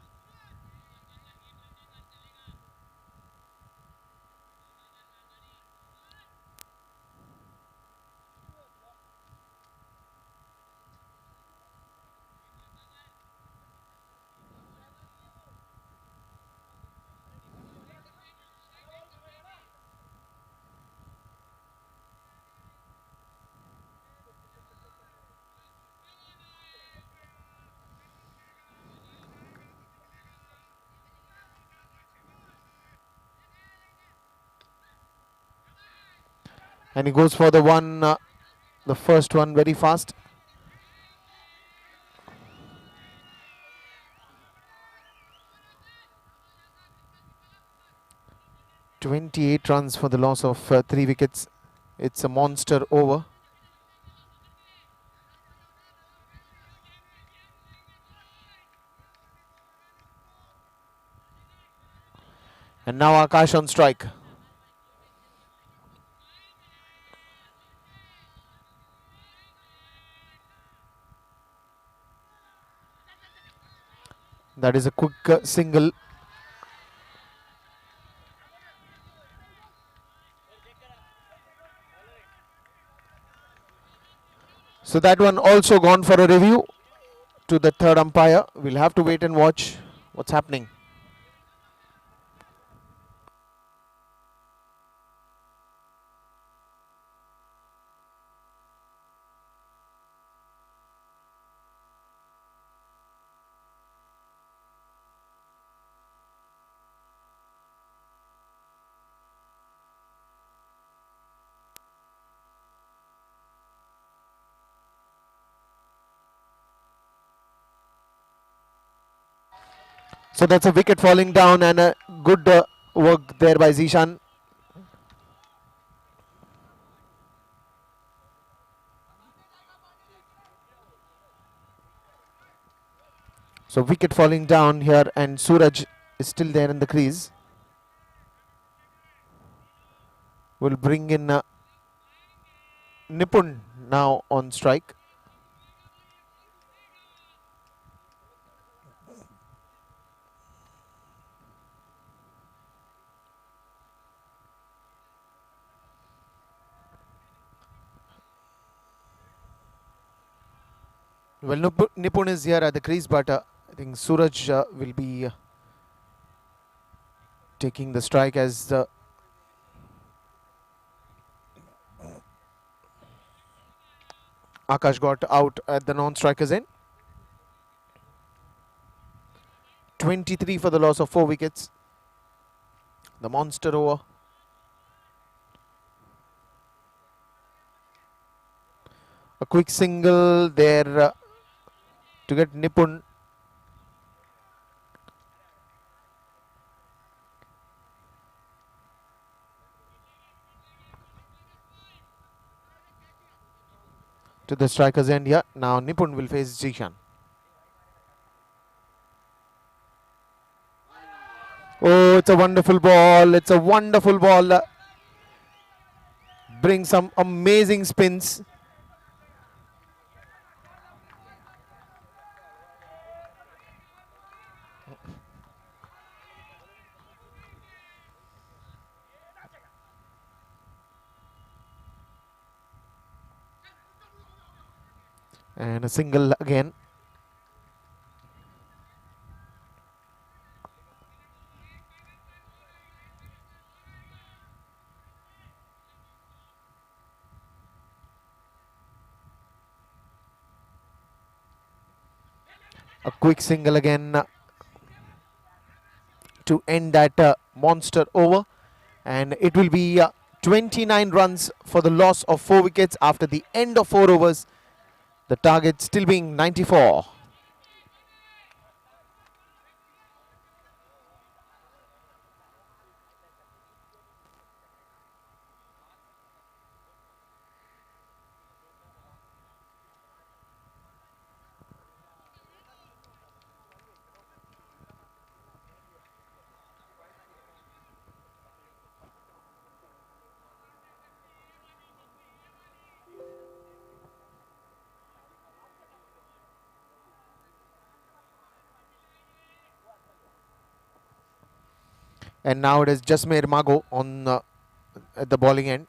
And he goes for the one, the first one very fast. "28 runs for the loss of 3 wickets. It's a monster over. And now Akash on strike. That is a quick single. So that one also gone for a review to the third umpire. We'll have to wait and watch what's happening. So that's a wicket falling down and a good work there by Zishan. So wicket falling down here, and Suraj is still there in the crease. Will bring in Nipun now on strike. Well, Nipun is here at the crease, but I think Suraj will be taking the strike as Akash got out at the non-strikers end. 23 for the loss of 4 wickets. The monster over. A quick single there to get Nipun. To the striker's end here. Now Nipun will face Jishan. Oh, it's a wonderful ball. It's a wonderful ball. Brings some amazing spins. And a single again. A quick single again to end that monster over. And it will be 29 runs for the loss of 4 wickets after the end of 4 overs. The target still being 94. And now it is Jasmeer Mago on at the bowling end.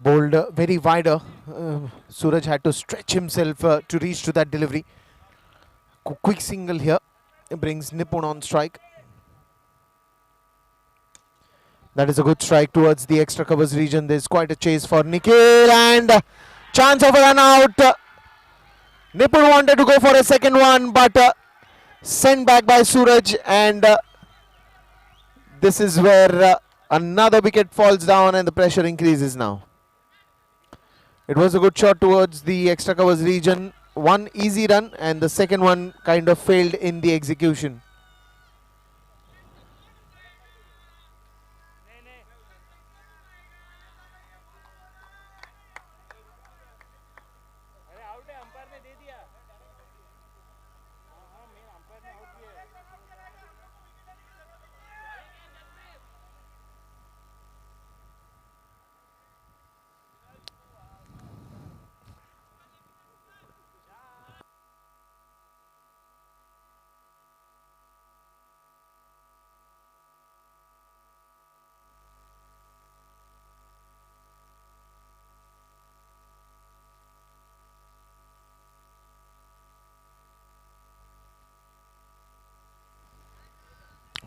Bowled very wider. Suraj had to stretch himself to reach to that delivery. Quick single here brings Nipun on strike. That is a good strike towards the extra covers region. There's quite a chase for Nikhil, and chance of a run out. Nipun wanted to go for a second one, but sent back by Suraj, and this is where another wicket falls down and the pressure increases now. It was a good shot towards the extra covers region. One easy run, and the second one kind of failed in the execution.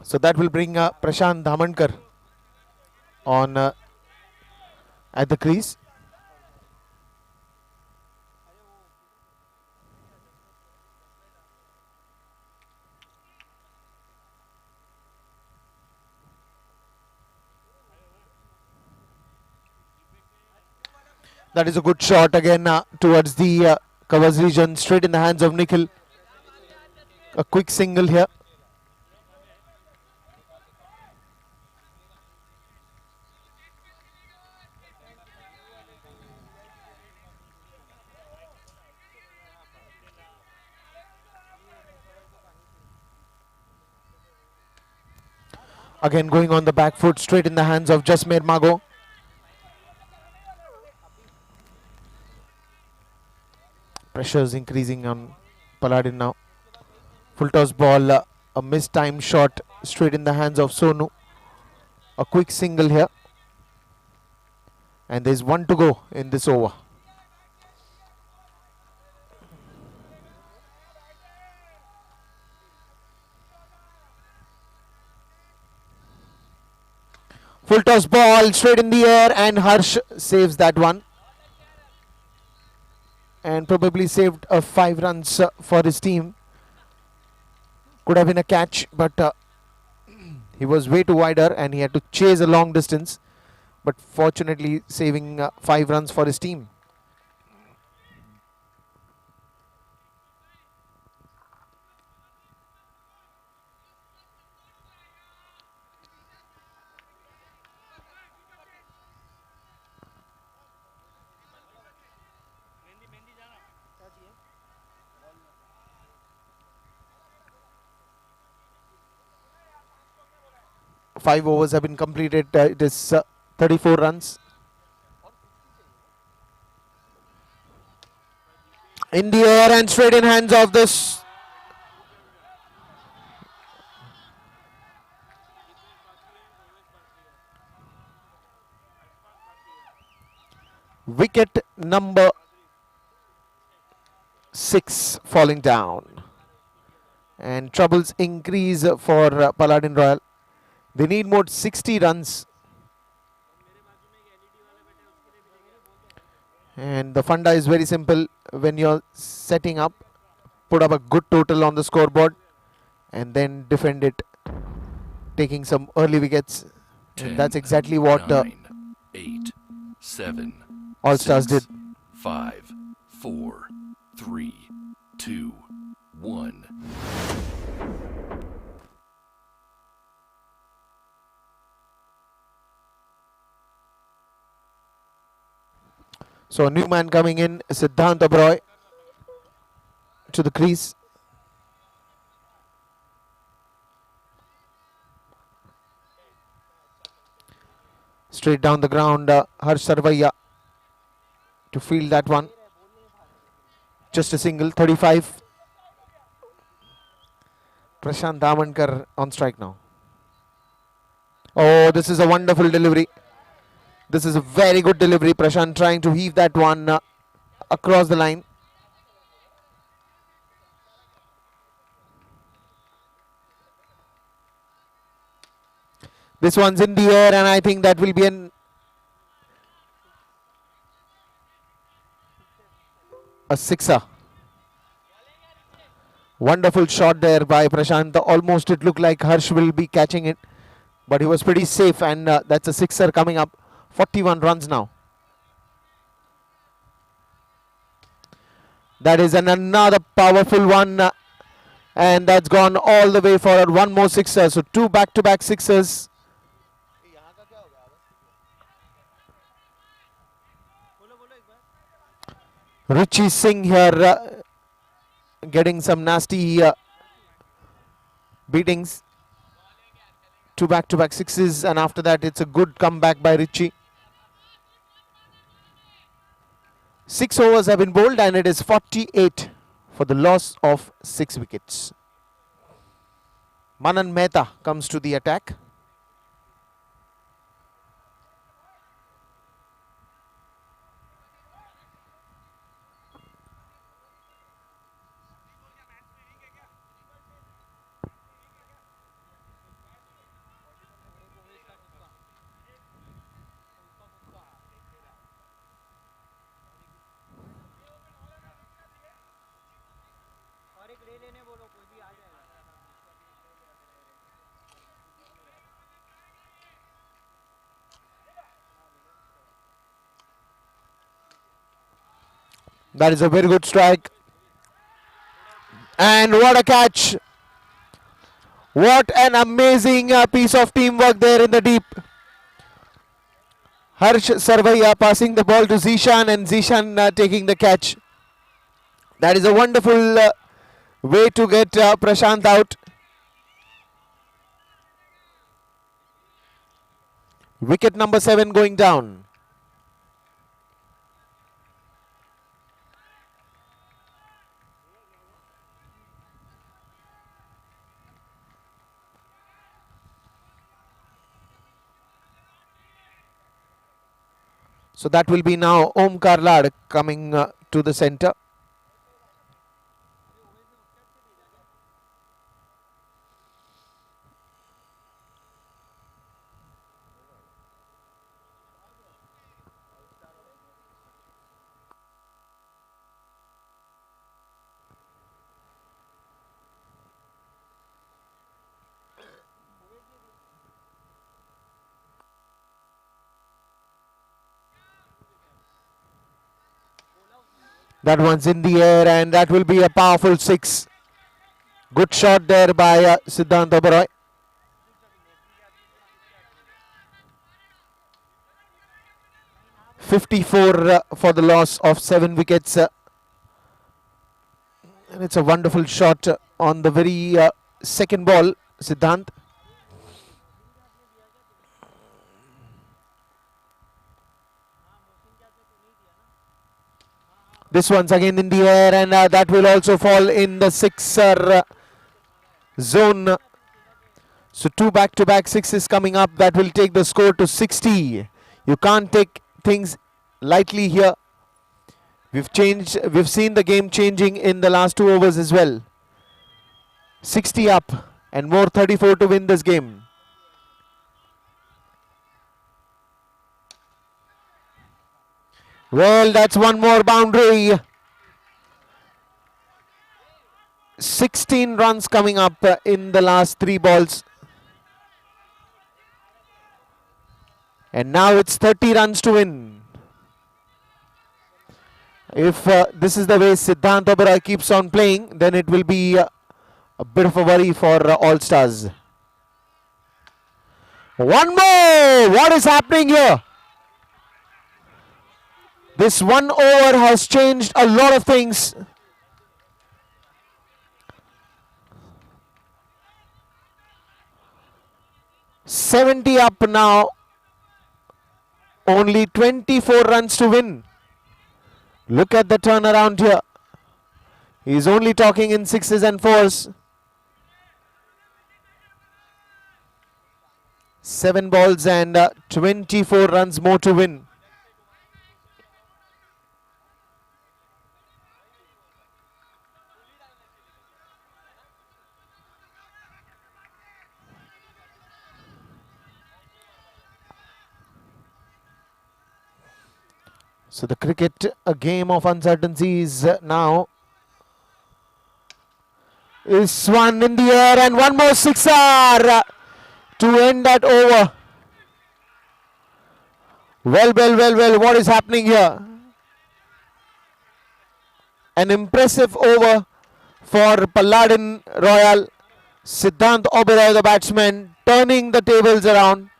So that will bring Prashant Dhamankar on at the crease. That is a good shot again towards the covers region, straight in the hands of Nikhil. A quick single here. Again going on the back foot, straight in the hands of Jasmeer Mago. Pressure is increasing on Paladin now. Full toss ball, a mistimed shot straight in the hands of Sonu. A quick single here. And there's one to go in this over. Full toss ball straight in the air, and Harsh saves that one. And probably saved 5 runs for his team. Could have been a catch, but he was way too wider and he had to chase a long distance. But fortunately saving 5 runs for his team. Five overs have been completed. It is 34 runs. In the air and straight in hands of this. Wicket number 6 falling down. And troubles increase for Paladin Royal. They need more 60 runs. And the funda is very simple. When you're setting up, put up a good total on the scoreboard and then defend it, taking some early wickets. 10, And that's exactly what 9, 8, 7, All Stars did. 5, 4, 3, 2, 1. So a new man coming in, Siddhant Abroy to the crease. Straight down the ground, Harsh Sarvaiya to field that one. Just a single, 35. Prashant Damankar on strike now. Oh, this is a wonderful delivery. This is a very good delivery. Prashant trying to heave that one across the line. This one's in the air, and I think that will be a sixer. Wonderful shot there by Prashant. Almost it looked like Harsh will be catching it, but he was pretty safe, and that's a sixer coming up. 41 runs now. That is another powerful one, and that's gone all the way forward. One more sixer, so 2 back-to-back sixers. Richie Singh here getting some nasty beatings. 2 back-to-back sixes, and after that it's a good comeback by Richie. 6 overs have been bowled, and it is 48 for the loss of 6 wickets. Manan Mehta comes to the attack. That is a very good strike. And what a catch. What an amazing piece of teamwork there in the deep. Harsh Sarvaiya passing the ball to Zishan and Zishan taking the catch. That is a wonderful way to get Prashant out. Wicket number 7 going down. So that will be now Omkar Lad coming to the center. That one's in the air and that will be a powerful 6. Good shot there by Siddhant Oberoi. .54 for the loss of 7 wickets. And it's a wonderful shot on the very second ball, Siddhant. This one's again in the air and that will also fall in the 6er zone. So 2 back-to-back sixes coming up. That will take the score to 60. You can't take things lightly here. We've seen the game changing in the last 2 overs as well. 60 up and more 34 to win this game. Well, that's one more boundary. 16 runs coming up in the last 3 balls. And now it's 30 runs to win. If this is the way Siddhant Oberoi keeps on playing, then it will be a bit of a worry for All Stars. One more! What is happening here? This 1 over has changed a lot of things. $70 up now. Only 24 runs to win. Look at the turnaround here. He's only talking in 6s and 4s. 7 balls and 24 runs more to win. So the cricket, a game of uncertainties now. Is one in the air and one more sixer to end that over. Well, what is happening here? An impressive over for Palladin Royal. Siddhant Oberoi, the batsman, turning the tables around.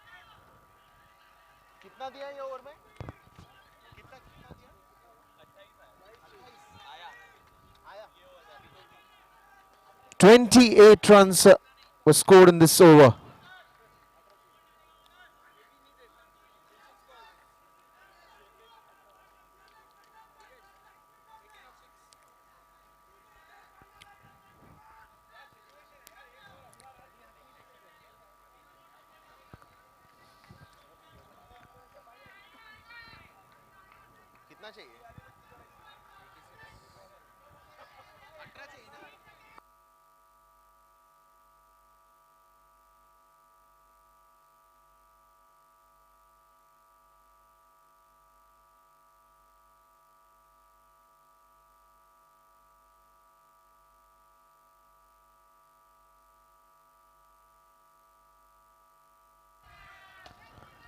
28 runs were scored in this over.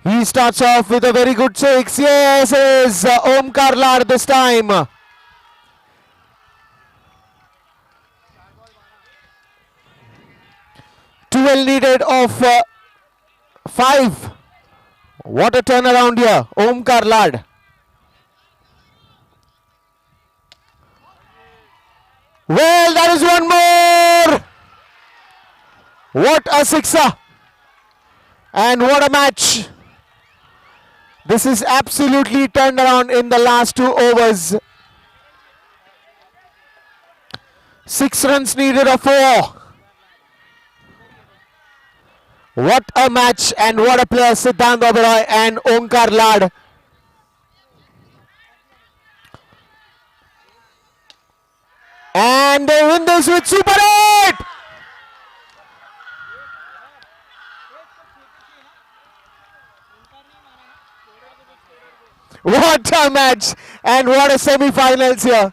He starts off with a very good 6. Yes, it is Omkar Lad this time. well needed of 5. What a turnaround here. Omkar Lad. Well, that is one more. What a sixer. And what a match. This is absolutely turned around in the last 2 overs. 6 runs needed of 4. What a match and what a player, Siddhant Oberoi and Omkar Lad. And they win this with Super 8! What a match and what a semi-finals here.